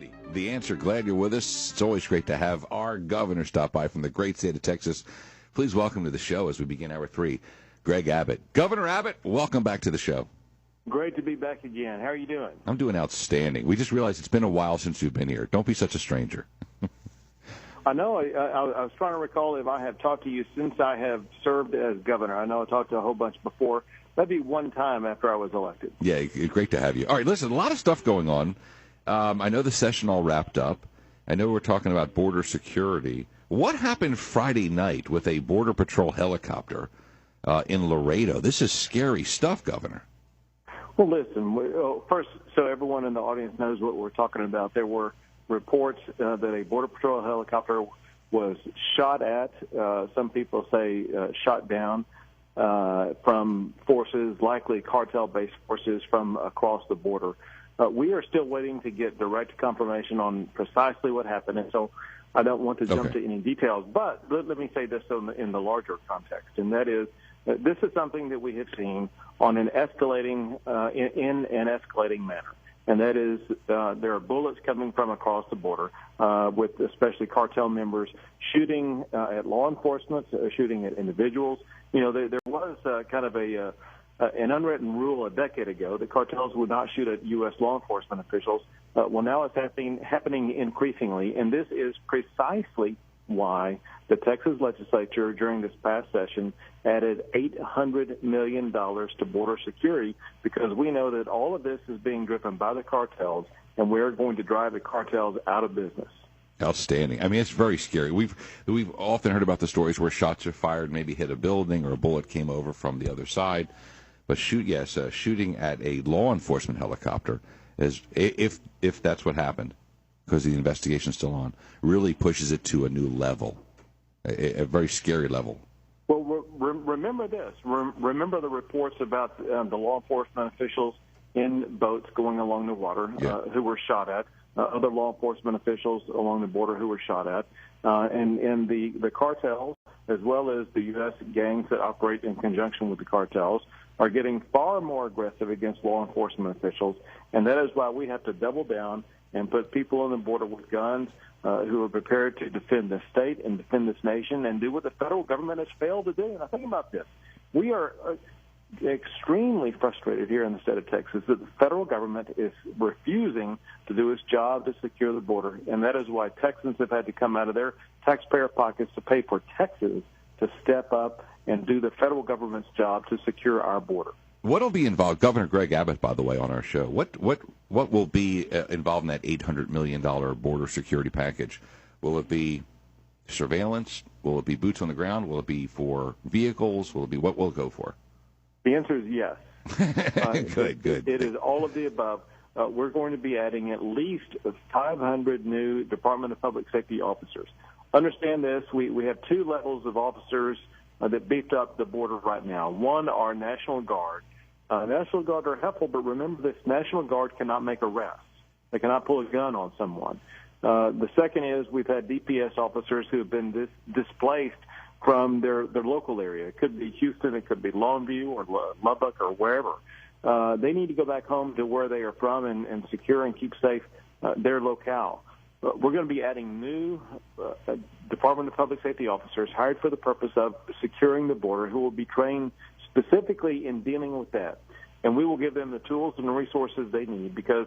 Friday. The Answer, glad you're with us. It's always great to have our governor stop by from the great state of Texas. Please welcome to the show as we begin Hour 3, Greg Abbott. Governor Abbott, welcome back to the show. Great to be back again. How are you doing? I'm doing outstanding. We just realized it's been a while since you've been here. Don't be such a stranger. I know. I was trying to recall if I have talked to you since I have served as governor. I know I talked to a whole bunch before. Maybe one time after I was elected. Yeah, great to have you. All right, listen, a lot of stuff going on. I know the session all wrapped up. I know we're talking about border security. What happened Friday night with a Border Patrol helicopter in Laredo? This is scary stuff, Governor. Well, listen, first, so everyone in the audience knows what we're talking about. There were reports that a Border Patrol helicopter was shot at, some people say shot down, from forces, likely cartel-based forces from across the border. We are still waiting to get direct confirmation on precisely what happened, and so I don't want to jump to any details. But let me say this in the larger context, and that is this is something that we have seen on an escalating in an escalating manner. And that is there are bullets coming from across the border with especially cartel members shooting at law enforcement, shooting at individuals. You know, there was kind of an unwritten rule a decade ago that cartels would not shoot at U.S. law enforcement officials. Well, now it's happening increasingly, and this is precisely why the Texas legislature during this past session added $800 million to border security, because we know that all of this is being driven by the cartels, and we're going to drive the cartels out of business. Outstanding. I mean, it's very scary. We've often heard about the stories where shots are fired, maybe hit a building, or a bullet came over from the other side. But shooting at a law enforcement helicopter, is if that's what happened, because the investigation's still on, really pushes it to a new level, a very scary level. Well, remember this. Remember the reports about the law enforcement officials in boats going along the water who were shot at, other law enforcement officials along the border who were shot at, and the cartels, as well as the U.S. gangs that operate in conjunction with the cartels, are getting far more aggressive against law enforcement officials, and that is why we have to double down and put people on the border with guns who are prepared to defend the state and defend this nation and do what the federal government has failed to do. Now, think about this. We are extremely frustrated here in the state of Texas that the federal government is refusing to do its job to secure the border, and that is why Texans have had to come out of their taxpayer pockets to pay for Texas to step up and do the federal government's job to secure our border. What will be involved? Governor Greg Abbott, by the way, on our show. What will be involved in that $800 million border security package? Will it be surveillance? Will it be boots on the ground? Will it be for vehicles? Will it be what will it go for? The answer is yes. Good. It is all of the above. We're going to be adding at least 500 new Department of Public Safety officers. Understand this. We have two levels of officers that beefed up the border right now. One, our National Guard. National Guard are helpful, but remember this, National Guard cannot make arrests. They cannot pull a gun on someone. The second is we've had DPS officers who have been displaced from their local area. It could be Houston, it could be Longview or Lubbock or wherever. They need to go back home to where they are from and secure and keep safe their locale. We're going to be adding new Department of Public Safety officers hired for the purpose of securing the border who will be trained specifically in dealing with that. And we will give them the tools and the resources they need, because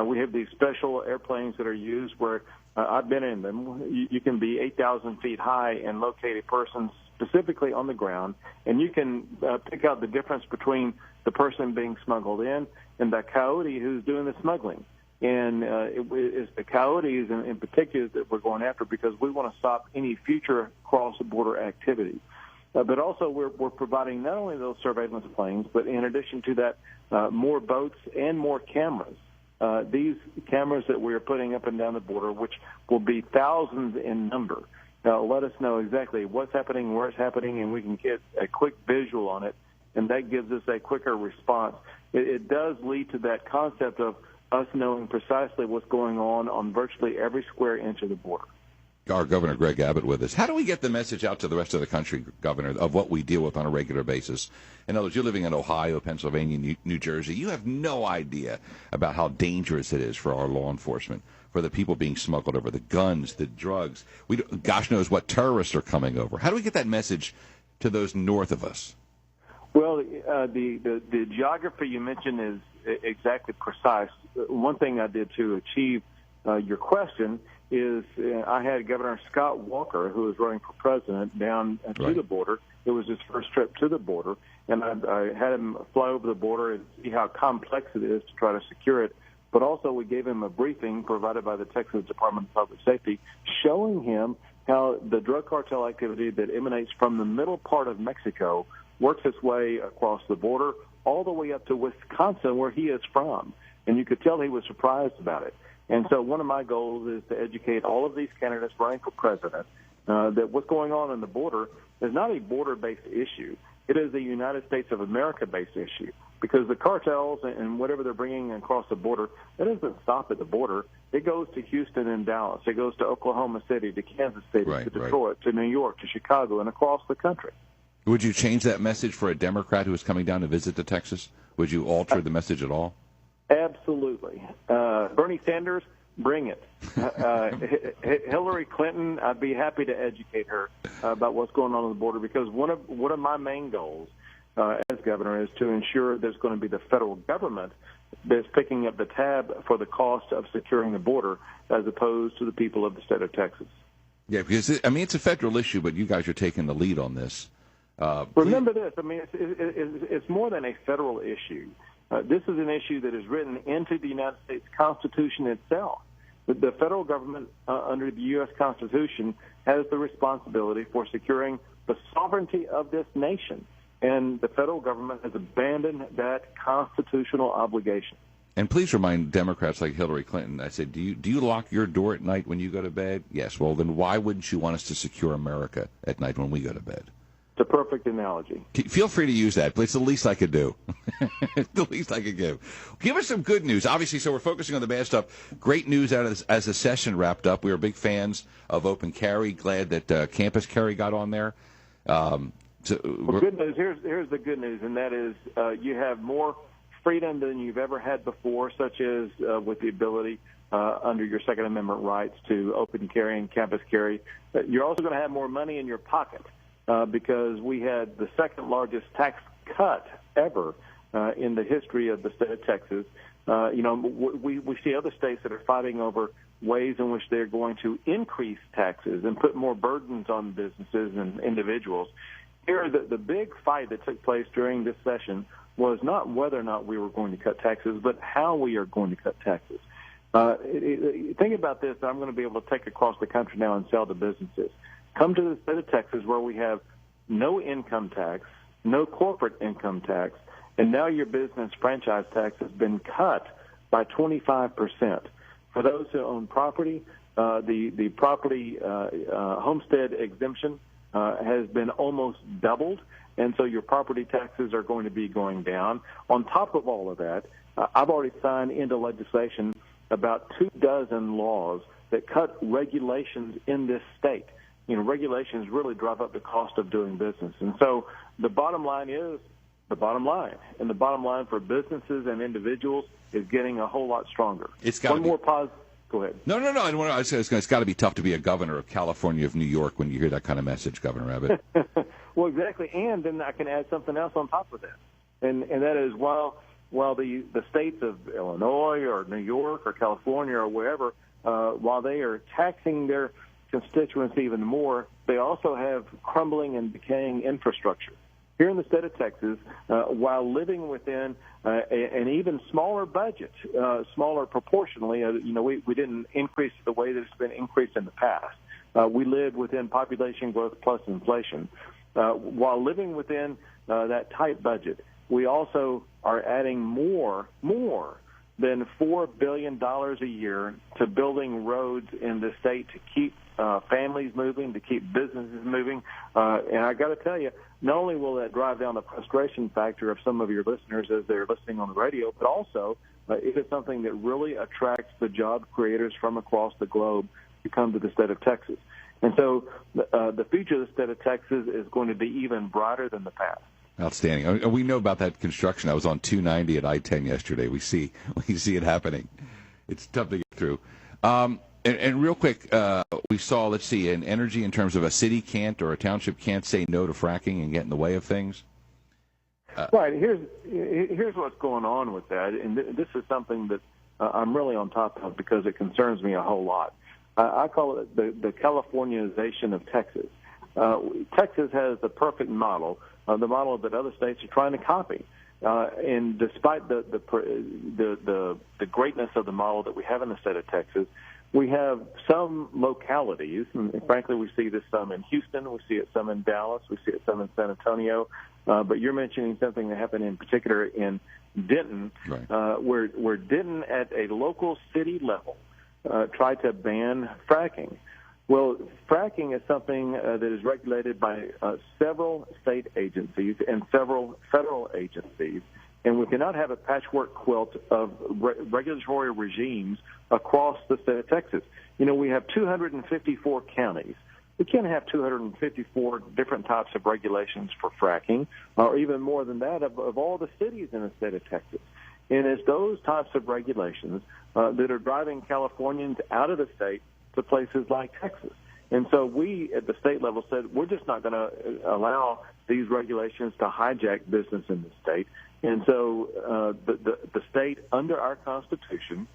we have these special airplanes that are used where I've been in them. You can be 8,000 feet high and locate a person specifically on the ground, and you can pick out the difference between the person being smuggled in and the coyote who's doing the smuggling. And it's the coyotes in particular that we're going after, because we want to stop any future cross-border activity. But also we're providing not only those surveillance planes, but in addition to that, more boats and more cameras. These cameras that we are putting up and down the border, which will be thousands in number, let us know exactly what's happening, where it's happening, and we can get a quick visual on it, and that gives us a quicker response. It does lead to that concept of us knowing precisely what's going on virtually every square inch of the border. our Governor Greg Abbott with us. How do we get the message out to the rest of the country, Governor, of what we deal with on a regular basis? In other words, you're living in Ohio, Pennsylvania, New Jersey. You have no idea about how dangerous it is for our law enforcement, for the people being smuggled over, the guns, the drugs. Gosh knows what terrorists are coming over. How do we get that message to those north of us? Well, the geography you mentioned is exactly precise. One thing I did to achieve your question is I had Governor Scott Walker, who was running for president, down to the border. It was his first trip to the border, and I had him fly over the border and see how complex it is to try to secure it. But also we gave him a briefing provided by the Texas Department of Public Safety showing him how the drug cartel activity that emanates from the middle part of Mexico works its way across the border all the way up to Wisconsin, where he is from. And you could tell he was surprised about it. And so one of my goals is to educate all of these candidates running for president that what's going on the border is not a border-based issue. It is a United States of America-based issue, because the cartels and whatever they're bringing across the border, that doesn't stop at the border. It goes to Houston and Dallas. It goes to Oklahoma City, to Kansas City, to Detroit, to New York, to Chicago, and across the country. Would you change that message for a Democrat who is coming down to visit to Texas? Would you alter the message at all? Absolutely. Bernie Sanders, bring it. Hillary Clinton, I'd be happy to educate her about what's going on the border, because one of my main goals as governor is to ensure there's going to be the federal government that's picking up the tab for the cost of securing the border, as opposed to the people of the state of Texas. Yeah, because it's a federal issue, but you guys are taking the lead on this. Remember this. It's more than a federal issue. This is an issue that is written into the United States Constitution itself. The federal government, under the U.S. Constitution, has the responsibility for securing the sovereignty of this nation. And the federal government has abandoned that constitutional obligation. And please remind Democrats like Hillary Clinton, I said, do you lock your door at night when you go to bed? Yes. Well, then why wouldn't you want us to secure America at night when we go to bed? It's a perfect analogy. Feel free to use that, but it's the least I could do. The least I could give. Give us some good news. Obviously, so we're focusing on the bad stuff. Great news out of this, as the session wrapped up. We were big fans of open carry. Glad that campus carry got on there. Well, good news. Here's the good news, and that is you have more freedom than you've ever had before, such as with the ability under your Second Amendment rights to open carry and campus carry. You're also going to have more money in your pocket. Because we had the second largest tax cut ever in the history of the state of Texas. We see other states that are fighting over ways in which they're going to increase taxes and put more burdens on businesses and individuals. Here, the big fight that took place during this session was not whether or not we were going to cut taxes, but how we are going to cut taxes. Think about this. I'm going to be able to take across the country now and sell to businesses. Come to the state of Texas, where we have no income tax, no corporate income tax, and now your business franchise tax has been cut by 25%. For those who own property, the property homestead exemption has been almost doubled, and so your property taxes are going to be going down. On top of all of that, I've already signed into legislation about 24 laws that cut regulations in this state. Regulations really drive up the cost of doing business. And so the bottom line is the bottom line. And the bottom line for businesses and individuals is getting a whole lot stronger. It's got more pause. Go ahead. No. I was saying it's got to be tough to be a governor of California, of New York, when you hear that kind of message, Governor Abbott. Well, exactly. And then I can add something else on top of that. And that is while the states of Illinois or New York or California or wherever, while they are taxing their constituents even more, they also have crumbling and decaying infrastructure. Here in the state of Texas, while living within an even smaller budget, smaller proportionally, we didn't increase the way that it's been increased in the past. We lived within population growth plus inflation. While living within that tight budget, we also are adding more than $4 billion a year to building roads in the state to keep families moving, to keep businesses moving. And I got to tell you, not only will that drive down the frustration factor of some of your listeners as they're listening on the radio, but also it is something that really attracts the job creators from across the globe to come to the state of Texas. And so the future of the state of Texas is going to be even brighter than the past. Outstanding. We know about that construction. I was on 290 at I-10 yesterday. We see it happening. It's tough to get through. And real quick, we saw, let's see, in energy in terms of a city can't or a township can't say no to fracking and get in the way of things. Right. Here's what's going on with that, and this is something that I'm really on top of because it concerns me a whole lot. I call it the Californiization of Texas. Texas has the perfect model, the model that other states are trying to copy. And despite the greatness of the model that we have in the state of Texas, we have some localities, and frankly, we see this some in Houston, we see it some in Dallas, we see it some in San Antonio. But you're mentioning something that happened in particular in Denton, right. where Denton at a local city level tried to ban fracking. Well, fracking is something that is regulated by several state agencies and several federal agencies, and we cannot have a patchwork quilt of regulatory regimes across the state of Texas. You know, we have 254 counties. We can't have 254 different types of regulations for fracking, or even more than that of all the cities in the state of Texas. And it's those types of regulations that are driving Californians out of the state to places like Texas. And so we, at the state level, said we're just not going to allow these regulations to hijack business in the state. And so the state, under our Constitution,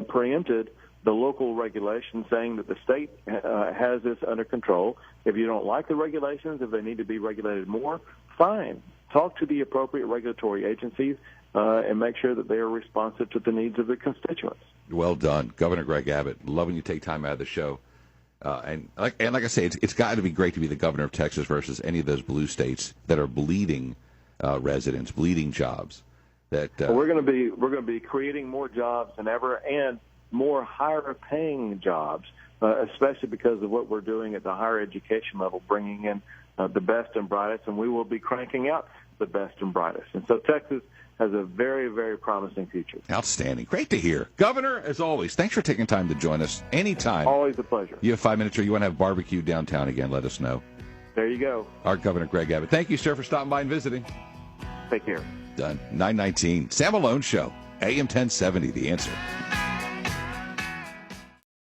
preempted the local regulations, saying that the state has this under control. If you don't like the regulations, if they need to be regulated more, fine. Talk to the appropriate regulatory agencies and make sure that they are responsive to the needs of the constituents. Well done, Governor Greg Abbott. Loving you take time out of the show. And like I say, it's got to be great to be the governor of Texas versus any of those blue states that are bleeding residents, bleeding jobs. That we're going to be creating more jobs than ever, and more higher paying jobs, especially because of what we're doing at the higher education level, bringing in the best and brightest, and we will be cranking out the best and brightest. And so Texas has a very, very promising future. Outstanding. Great to hear. Governor, as always, thanks for taking time to join us anytime. Always a pleasure. You have 5 minutes, or you want to have barbecue downtown again, let us know. There you go. Our Governor Greg Abbott. Thank you, sir, for stopping by and visiting. Take care. Done. 9:19. Sam Malone Show. AM 1070, The Answer.